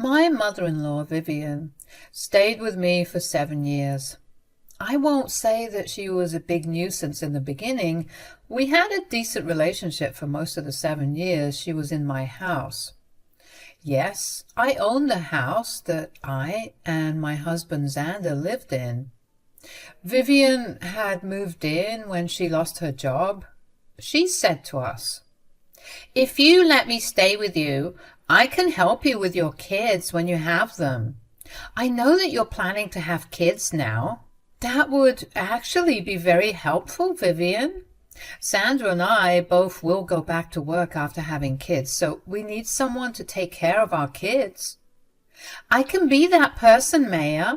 My mother-in-law, Vivian, stayed with me for 7 years. I won't say that she was a big nuisance in the beginning. We had a decent relationship for most of the 7 years she was in my house. Yes, I owned the house that I and my husband Xander lived in. Vivian had moved in when she lost her job. She said to us, "If you let me stay with you, I can help you with your kids when you have them. I know that you're planning to have kids now." That would actually be very helpful, Vivian. Sandra and I both will go back to work after having kids, so we need someone to take care of our kids. I can be that person, Maya.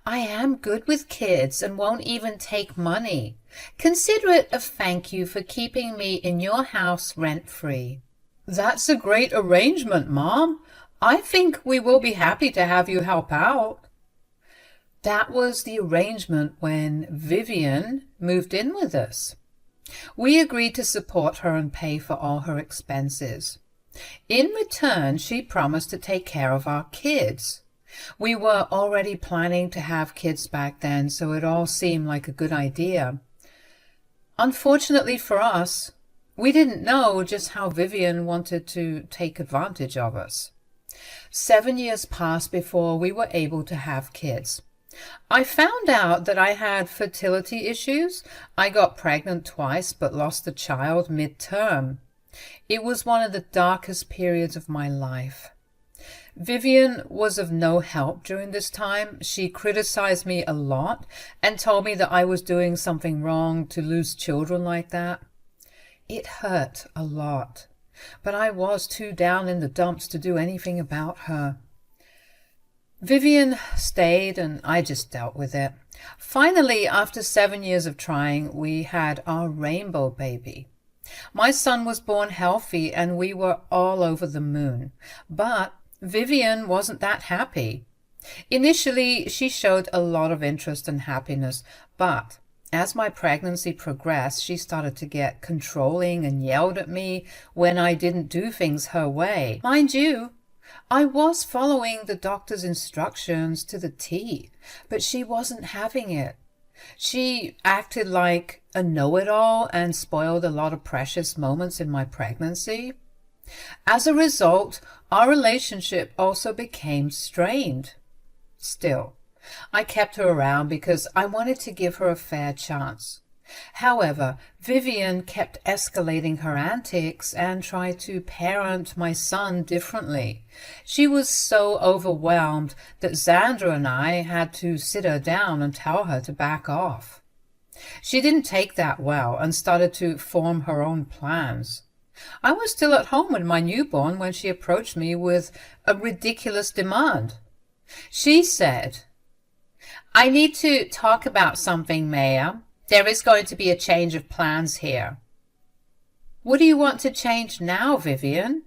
I am good with kids and won't even take money. Consider it a thank you for keeping me in your house rent-free. That's a great arrangement, Mom. I think we will be happy to have you help out. That was the arrangement when Vivian moved in with us. We agreed to support her and pay for all her expenses. In return, she promised to take care of our kids. We were already planning to have kids back then, so it all seemed like a good idea. Unfortunately for us, we didn't know just how Vivian wanted to take advantage of us. 7 years passed before we were able to have kids. I found out that I had fertility issues. I got pregnant twice but lost the child mid-term. It was one of the darkest periods of my life. Vivian was of no help during this time. She criticized me a lot and told me that I was doing something wrong to lose children like that. It hurt a lot, but I was too down in the dumps to do anything about her. Vivian stayed and I just dealt with it. Finally, after 7 years of trying, we had our rainbow baby. My son was born healthy and we were all over the moon. But Vivian wasn't that happy. Initially, she showed a lot of interest and happiness, but as my pregnancy progressed, she started to get controlling and yelled at me when I didn't do things her way. Mind you, I was following the doctor's instructions to the T, but she wasn't having it. She acted like a know-it-all and spoiled a lot of precious moments in my pregnancy. As a result, our relationship also became strained. Still, I kept her around because I wanted to give her a fair chance. However, Vivian kept escalating her antics and tried to parent my son differently. She was so overwhelmed that Xandra and I had to sit her down and tell her to back off. She didn't take that well and started to form her own plans. I was still at home with my newborn when she approached me with a ridiculous demand. She said, "I need to talk about something, Maya. There is going to be a change of plans here." "What do you want to change now, Vivian?"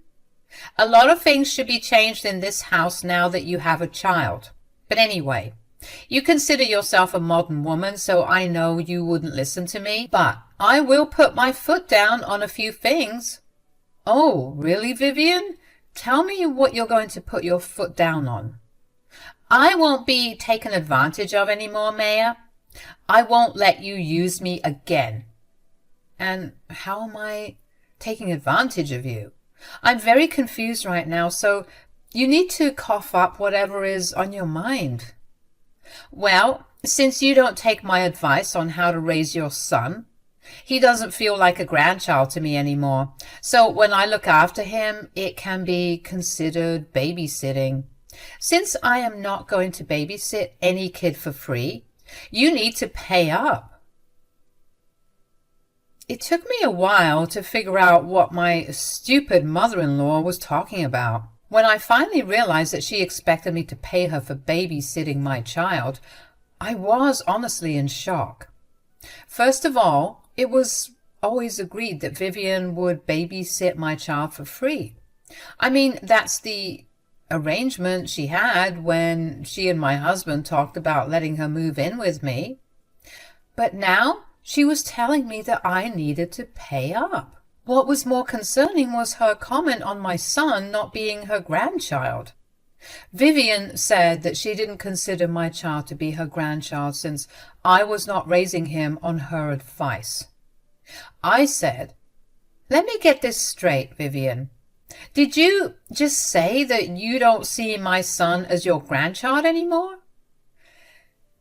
"A lot of things should be changed in this house now that you have a child. But anyway, you consider yourself a modern woman, so I know you wouldn't listen to me, but I will put my foot down on a few things." "Oh, really, Vivian? Tell me what you're going to put your foot down on." "I won't be taken advantage of anymore, Maya. I won't let you use me again." "And how am I taking advantage of you? I'm very confused right now, so you need to cough up whatever is on your mind." "Well, since you don't take my advice on how to raise your son, he doesn't feel like a grandchild to me anymore. So when I look after him, it can be considered babysitting. Since I am not going to babysit any kid for free, you need to pay up." It took me a while to figure out what my stupid mother-in-law was talking about. When I finally realized that she expected me to pay her for babysitting my child, I was honestly in shock. First of all, it was always agreed that Vivian would babysit my child for free. I mean, that's the arrangement she had when she and my husband talked about letting her move in with me. But now she was telling me that I needed to pay up. What was more concerning was her comment on my son not being her grandchild. Vivian said that she didn't consider my child to be her grandchild since I was not raising him on her advice. I said, "Let me get this straight, Vivian. Did you just say that you don't see my son as your grandchild anymore?"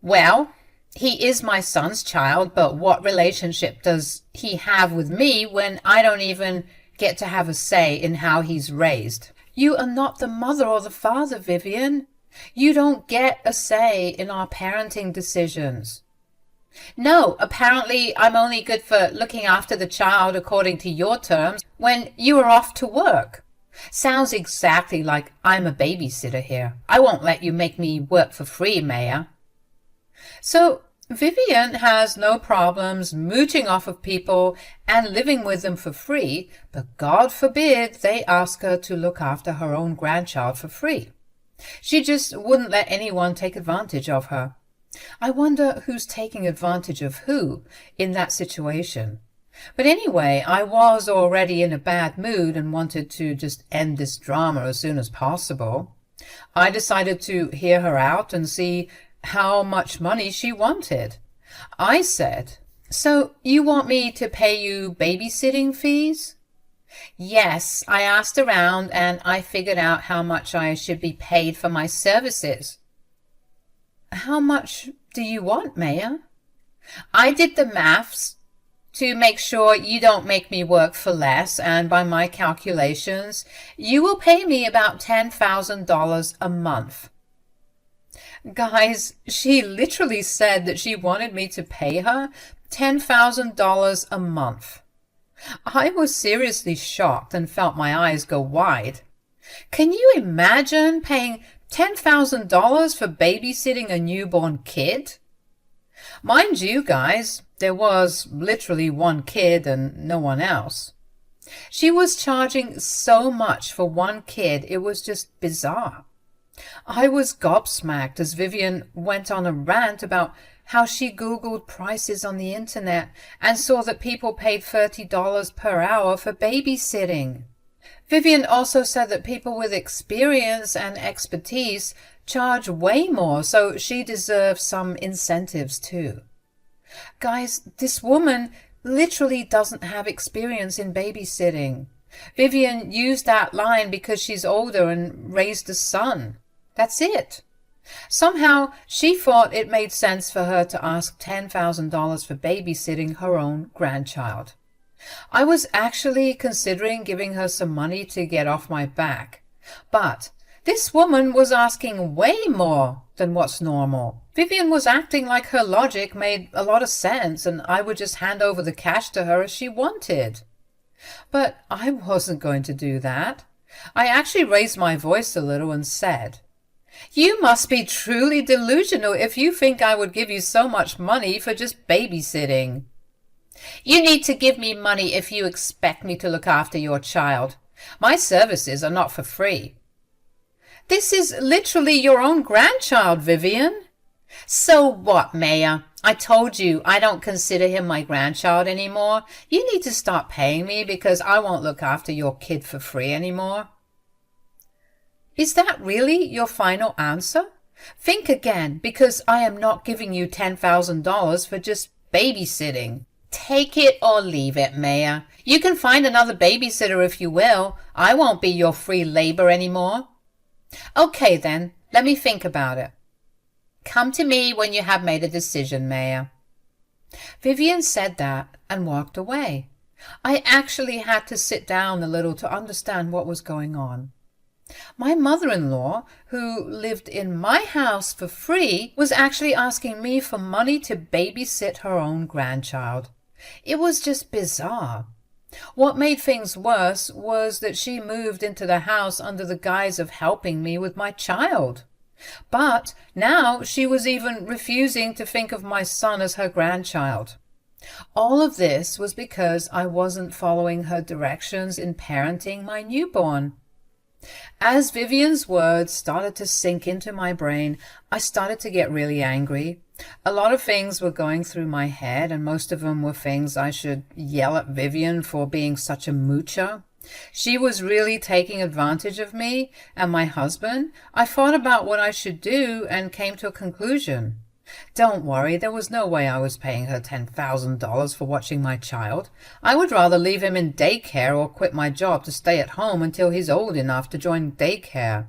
"Well, he is my son's child, but what relationship does he have with me when I don't even get to have a say in how he's raised?" "You are not the mother or the father, Vivian. You don't get a say in our parenting decisions." "No, apparently I'm only good for looking after the child according to your terms when you are off to work. Sounds exactly like I'm a babysitter here. I won't let you make me work for free, Maya." So Vivian has no problems mooching off of people and living with them for free, but God forbid they ask her to look after her own grandchild for free. She just wouldn't let anyone take advantage of her. I wonder who's taking advantage of who in that situation. But anyway, I was already in a bad mood and wanted to just end this drama as soon as possible. I decided to hear her out and see how much money she wanted. I said, "So you want me to pay you babysitting fees?" "Yes, I asked around and I figured out how much I should be paid for my services." "How much do you want, Maya?" "I did the maths to make sure you don't make me work for less, and by my calculations, you will pay me about $10,000 a month." Guys, she literally said that she wanted me to pay her $10,000 a month. I was seriously shocked and felt my eyes go wide. Can you imagine paying $10,000 for babysitting a newborn kid? Mind you, guys, there was literally one kid and no one else. She was charging so much for one kid, it was just bizarre. I was gobsmacked as Vivian went on a rant about how she Googled prices on the internet and saw that people paid $30 per hour for babysitting. Vivian also said that people with experience and expertise charge way more, so she deserves some incentives too. Guys, this woman literally doesn't have experience in babysitting. Vivian used that line because she's older and raised a son. That's it. Somehow she thought it made sense for her to ask $10,000 for babysitting her own grandchild. I was actually considering giving her some money to get off my back, but this woman was asking way more than what's normal. Vivian was acting like her logic made a lot of sense and I would just hand over the cash to her as she wanted. But I wasn't going to do that. I actually raised my voice a little and said, "You must be truly delusional if you think I would give you so much money for just babysitting. You need to give me money if you expect me to look after your child. My services are not for free." "This is literally your own grandchild, Vivian." "So what, Maya? I told you I don't consider him my grandchild anymore. You need to start paying me because I won't look after your kid for free anymore." Is that really your final answer? Think again, because I am not giving you $10,000 for just babysitting. Take it or leave it, Maya. You can find another babysitter if you will. I won't be your free labor anymore. Okay then, let me think about it. Come to me when you have made a decision, Maya. Vivian said that and walked away. I actually had to sit down a little to understand what was going on. My mother-in-law, who lived in my house for free, was actually asking me for money to babysit her own grandchild. It was just bizarre. What made things worse was that she moved into the house under the guise of helping me with my child. But now she was even refusing to think of my son as her grandchild. All of this was because I wasn't following her directions in parenting my newborn. As Vivian's words started to sink into my brain, I started to get really angry. A lot of things were going through my head, and most of them were things I should yell at Vivian for being such a moocher. She was really taking advantage of me and my husband. I thought about what I should do and came to a conclusion. Don't worry, there was no way I was paying her $10,000 for watching my child. I would rather leave him in daycare or quit my job to stay at home until he's old enough to join daycare.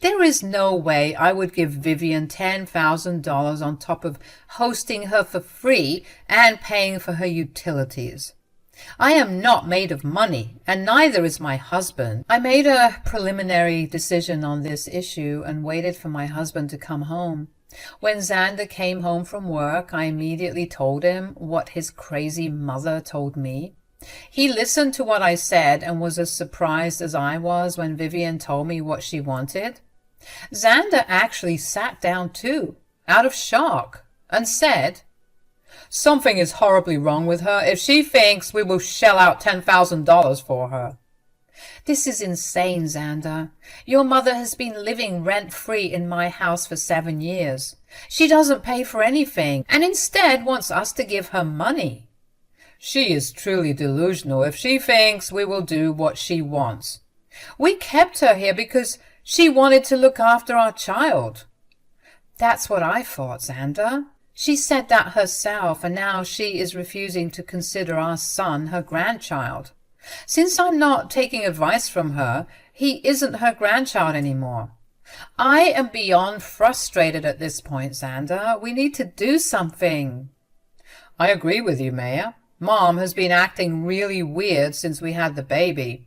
There is no way I would give Vivian $10,000 on top of hosting her for free and paying for her utilities. I am not made of money, and neither is my husband. I made a preliminary decision on this issue and waited for my husband to come home. When Xander came home from work, I immediately told him what his crazy mother told me. He listened to what I said and was as surprised as I was when Vivian told me what she wanted. Xander actually sat down too, out of shock, and said, "Something is horribly wrong with her if she thinks we will shell out $10,000 for her." This is insane, Xander. Your mother has been living rent-free in my house for 7 years. She doesn't pay for anything and instead wants us to give her money. She is truly delusional if she thinks we will do what she wants. We kept her here because she wanted to look after our child. That's what I thought, Xander. She said that herself, and now she is refusing to consider our son her grandchild. Since I'm not taking advice from her, he isn't her grandchild anymore. I am beyond frustrated at this point, Xander. We need to do something. I agree with you, Maya. Mom has been acting really weird since we had the baby.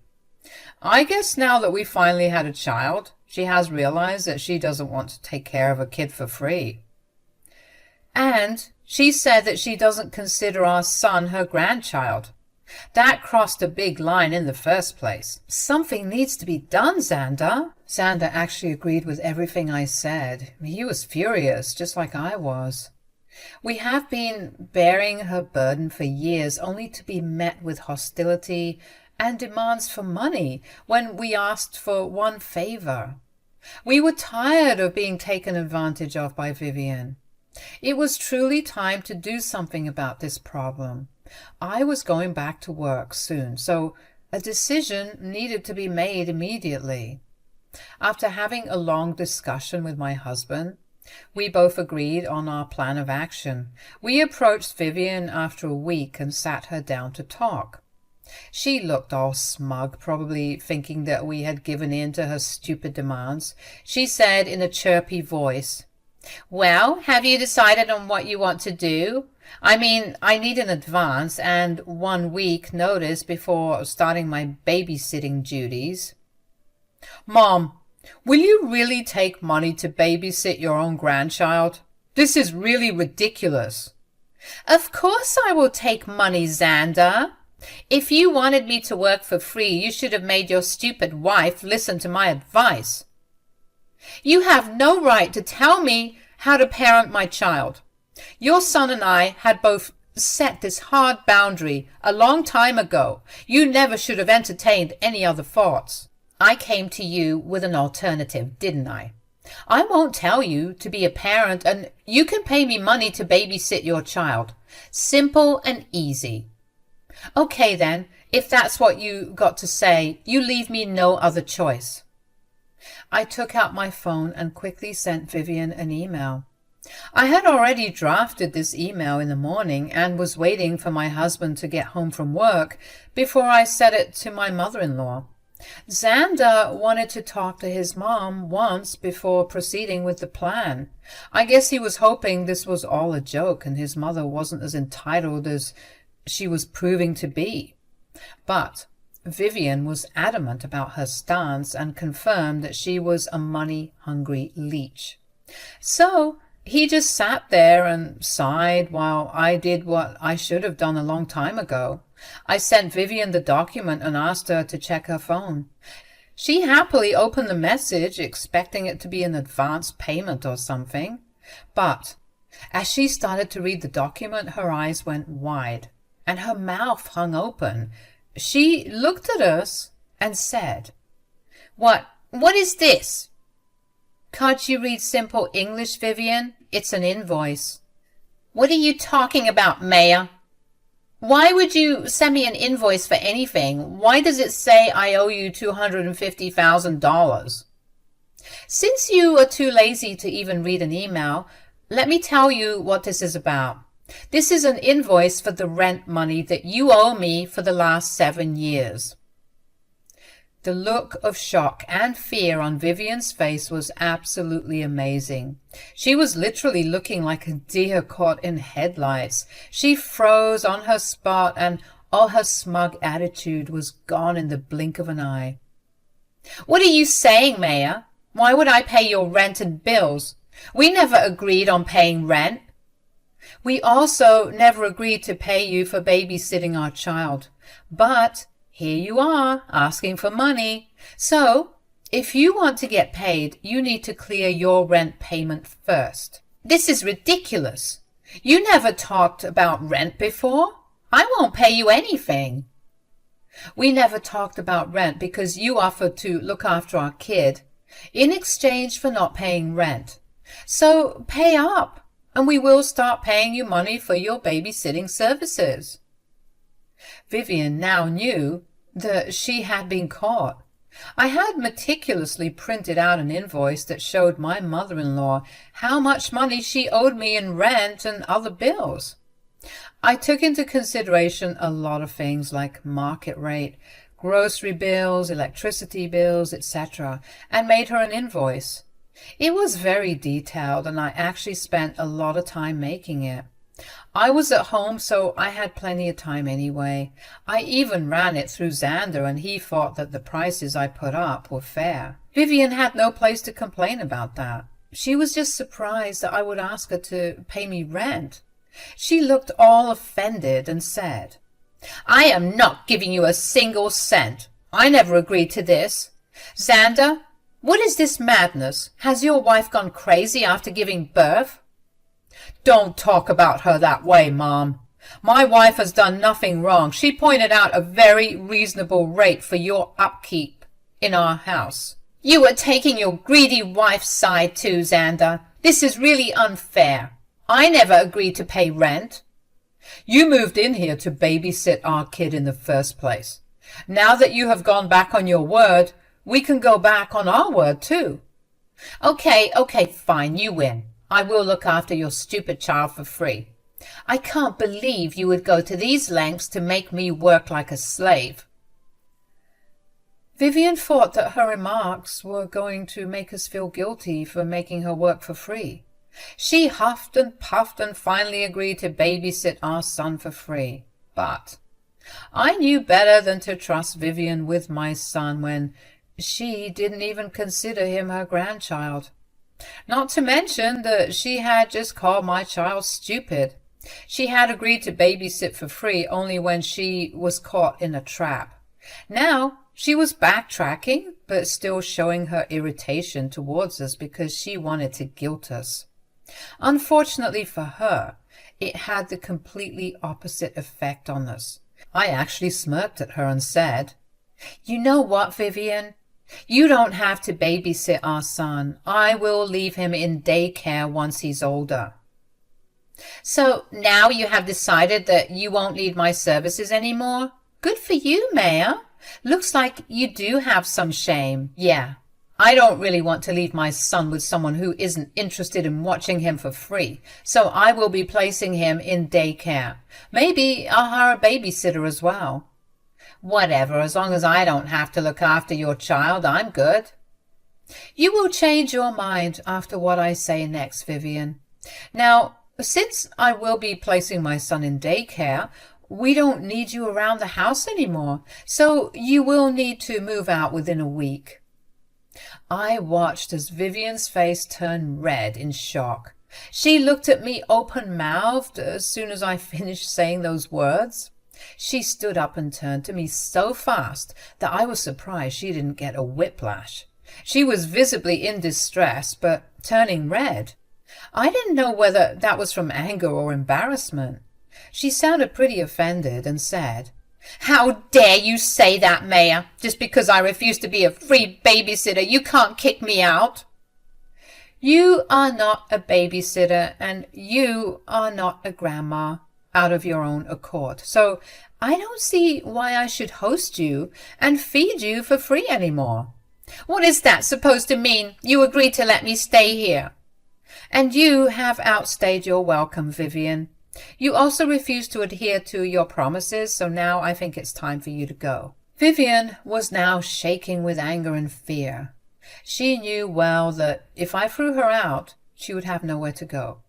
I guess now that we finally had a child, she has realized that she doesn't want to take care of a kid for free. And she said that she doesn't consider our son her grandchild. That crossed a big line in the first place. Something needs to be done, Xander. Xander actually agreed with everything I said. He was furious, just like I was. We have been bearing her burden for years, only to be met with hostility and demands for money when we asked for one favor. We were tired of being taken advantage of by Vivian. It was truly time to do something about this problem. I was going back to work soon, so a decision needed to be made immediately. After having a long discussion with my husband, we both agreed on our plan of action. We approached Vivian after a week and sat her down to talk. She looked all smug, probably thinking that we had given in to her stupid demands. She said in a chirpy voice, "Well, have you decided on what you want to do? I mean, I need an advance and 1 week notice before starting my babysitting duties." Mom, will you really take money to babysit your own grandchild? This is really ridiculous. Of course I will take money, Xander. If you wanted me to work for free, you should have made your stupid wife listen to my advice. You have no right to tell me how to parent my child. Your son and I had both set this hard boundary a long time ago. You never should have entertained any other thoughts. I came to you with an alternative, didn't I? I won't tell you to be a parent, and you can pay me money to babysit your child. Simple and easy. Okay then, if that's what you got to say, you leave me no other choice. I took out my phone and quickly sent Vivian an email. I had already drafted this email in the morning and was waiting for my husband to get home from work before I sent it to my mother-in-law. Xander wanted to talk to his mom once before proceeding with the plan. I guess he was hoping this was all a joke and his mother wasn't as entitled as she was proving to be. But Vivian was adamant about her stance and confirmed that she was a money-hungry leech. So he just sat there and sighed while I did what I should have done a long time ago. I sent Vivian the document and asked her to check her phone. She happily opened the message, expecting it to be an advance payment or something. But as she started to read the document, her eyes went wide and her mouth hung open. She looked at us and said, What is this?" "Can't you read simple English, Vivian? It's an invoice." "What are you talking about, Maya?" Why would you send me an invoice for anything? Why does it say I owe you $250,000? Since you are too lazy to even read an email, let me tell you what this is about. This is an invoice for the rent money that you owe me for the last 7 years. The look of shock and fear on Vivian's face was absolutely amazing. She was literally looking like a deer caught in headlights. She froze on her spot, and all her smug attitude was gone in the blink of an eye. What are you saying, Maya? Why would I pay your rent and bills? We never agreed on paying rent. We also never agreed to pay you for babysitting our child. But here you are, asking for money. So, if you want to get paid, you need to clear your rent payment first. This is ridiculous. You never talked about rent before. I won't pay you anything. We never talked about rent because you offered to look after our kid in exchange for not paying rent. So pay up, and we will start paying you money for your babysitting services. Vivian now knew that she had been caught. I had meticulously printed out an invoice that showed my mother-in-law how much money she owed me in rent and other bills. I took into consideration a lot of things like market rate, grocery bills, electricity bills, etc., and made her an invoice. It was very detailed, and I actually spent a lot of time making it. I was at home, so I had plenty of time anyway. I even ran it through Xander, and he thought that the prices I put up were fair. Vivian had no place to complain about that. She was just surprised that I would ask her to pay me rent. She looked all offended and said, I am not giving you a single cent. I never agreed to this. Xander, what is this madness? Has your wife gone crazy after giving birth? Don't talk about her that way, Mom. My wife has done nothing wrong. She pointed out a very reasonable rate for your upkeep in our house. You are taking your greedy wife's side too, Xander. This is really unfair. I never agreed to pay rent. You moved in here to babysit our kid in the first place. Now that you have gone back on your word, we can go back on our word too. Okay, fine, you win. I will look after your stupid child for free. I can't believe you would go to these lengths to make me work like a slave. Vivian thought that her remarks were going to make us feel guilty for making her work for free. She huffed and puffed and finally agreed to babysit our son for free. But I knew better than to trust Vivian with my son when she didn't even consider him her grandchild. Not to mention that she had just called my child stupid. She had agreed to babysit for free only when she was caught in a trap. Now she was backtracking, but still showing her irritation towards us because she wanted to guilt us. Unfortunately for her, it had the completely opposite effect on us. I actually smirked at her and said, You know what, Vivian? You don't have to babysit our son. I will leave him in daycare once he's older. So now you have decided that you won't need my services anymore? Good for you, Maya. Looks like you do have some shame. Yeah, I don't really want to leave my son with someone who isn't interested in watching him for free, so I will be placing him in daycare. Maybe I'll hire a babysitter as well. Whatever, as long as I don't have to look after your child, I'm good. You will change your mind after what I say next, Vivian. Now, since I will be placing my son in daycare, we don't need you around the house anymore, so you will need to move out within a week. I watched as Vivian's face turned red in shock. She looked at me open-mouthed as soon as I finished saying those words. She stood up and turned to me so fast that I was surprised she didn't get a whiplash. She was visibly in distress, but turning red. I didn't know whether that was from anger or embarrassment. She sounded pretty offended and said, How dare you say that, Maya? Just because I refuse to be a free babysitter, you can't kick me out. You are not a babysitter, and you are not a grandma. out of your own accord. So I don't see why I should host you and feed you for free anymore. What is that supposed to mean? You agreed to let me stay here. And you have outstayed your welcome, Vivian. You also refused to adhere to your promises, so now I think it's time for you to go. Vivian was now shaking with anger and fear. She knew well that if I threw her out, she would have nowhere to go.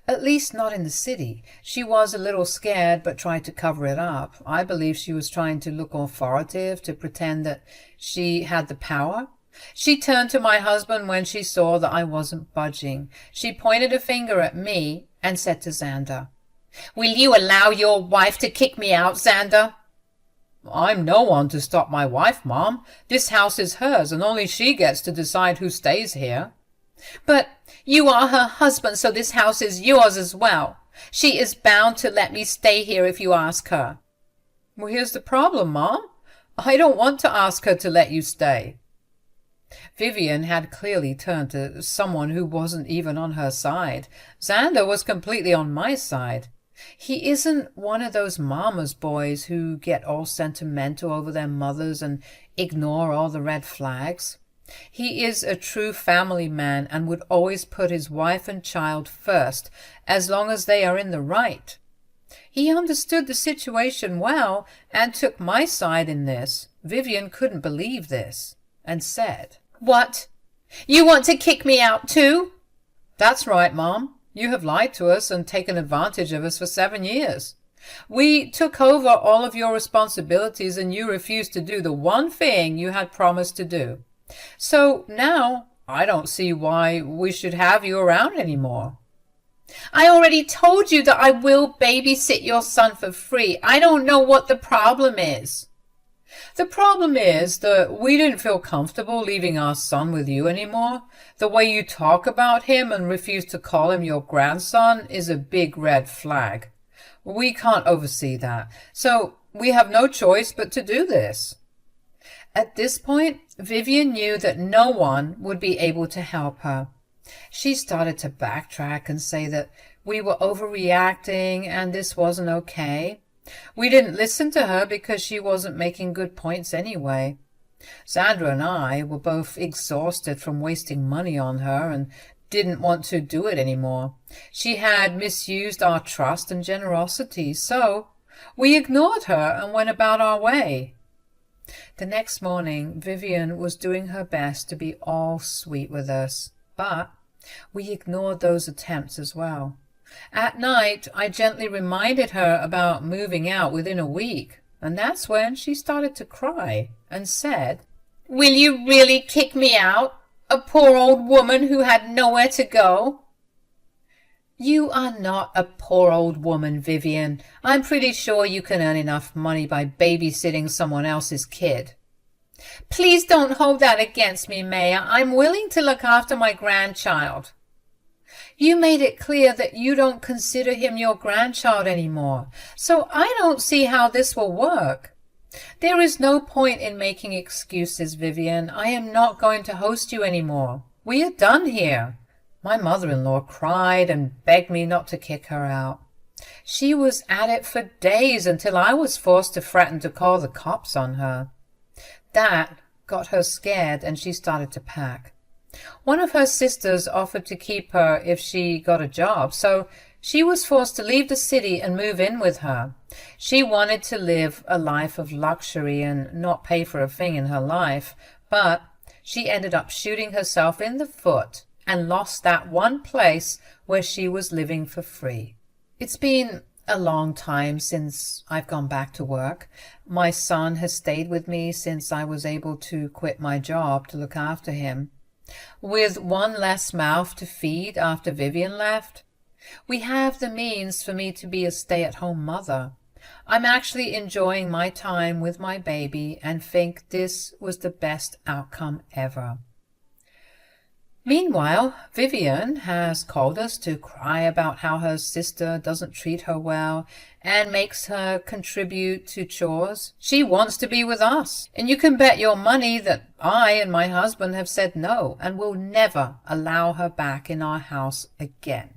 At least not in the city. She was a little scared, but tried to cover it up. I believe she was trying to look authoritative, to pretend that she had the power. She turned to my husband when she saw that I wasn't budging. She pointed a finger at me and said to Xander, "Will you allow your wife to kick me out, Xander?" "I'm no one to stop my wife, Mom. This house is hers, and only she gets to decide who stays here." "But you are her husband, so this house is yours as well. She is bound to let me stay here if you ask her." "Well, here's the problem, Mom. I don't want to ask her to let you stay." Vivian had clearly turned to someone who wasn't even on her side. Xander was completely on my side. He isn't one of those mama's boys who get all sentimental over their mothers and ignore all the red flags. He is a true family man and would always put his wife and child first, as long as they are in the right. He understood the situation well and took my side in this. Vivian couldn't believe this and said, "What? You want to kick me out too?" "That's right, Mom. You have lied to us and taken advantage of us for 7 years. We took over all of your responsibilities and you refused to do the one thing you had promised to do. So now I don't see why we should have you around anymore." "I already told you that I will babysit your son for free. I don't know what the problem is." "The problem is that we didn't feel comfortable leaving our son with you anymore. The way you talk about him and refuse to call him your grandson is a big red flag. We can't oversee that, so we have no choice but to do this." At this point, Vivian knew that no one would be able to help her. She started to backtrack and say that we were overreacting and this wasn't okay. We didn't listen to her because she wasn't making good points anyway. Sandra and I were both exhausted from wasting money on her and didn't want to do it anymore. She had misused our trust and generosity, so we ignored her and went about our way. The next morning, Vivian was doing her best to be all sweet with us, but we ignored those attempts as well. At night, I gently reminded her about moving out within a week, and that's when she started to cry and said, "Will you really kick me out? A poor old woman who had nowhere to go?" "You are not a poor old woman, Vivian. I'm pretty sure you can earn enough money by babysitting someone else's kid." "Please don't hold that against me, Maya. I'm willing to look after my grandchild." "You made it clear that you don't consider him your grandchild anymore, so I don't see how this will work. There is no point in making excuses, Vivian. I am not going to host you anymore. We are done here." My mother-in-law cried and begged me not to kick her out. She was at it for days until I was forced to threaten to call the cops on her. That got her scared and she started to pack. One of her sisters offered to keep her if she got a job, so she was forced to leave the city and move in with her. She wanted to live a life of luxury and not pay for a thing in her life, but she ended up shooting herself in the foot and lost that one place where she was living for free. It's been a long time since I've gone back to work. My son has stayed with me since I was able to quit my job to look after him. With one less mouth to feed after Vivian left, we have the means for me to be a stay-at-home mother. I'm actually enjoying my time with my baby and think this was the best outcome ever. Meanwhile, Vivian has called us to cry about how her sister doesn't treat her well and makes her contribute to chores. She wants to be with us, and you can bet your money that I and my husband have said no and will never allow her back in our house again.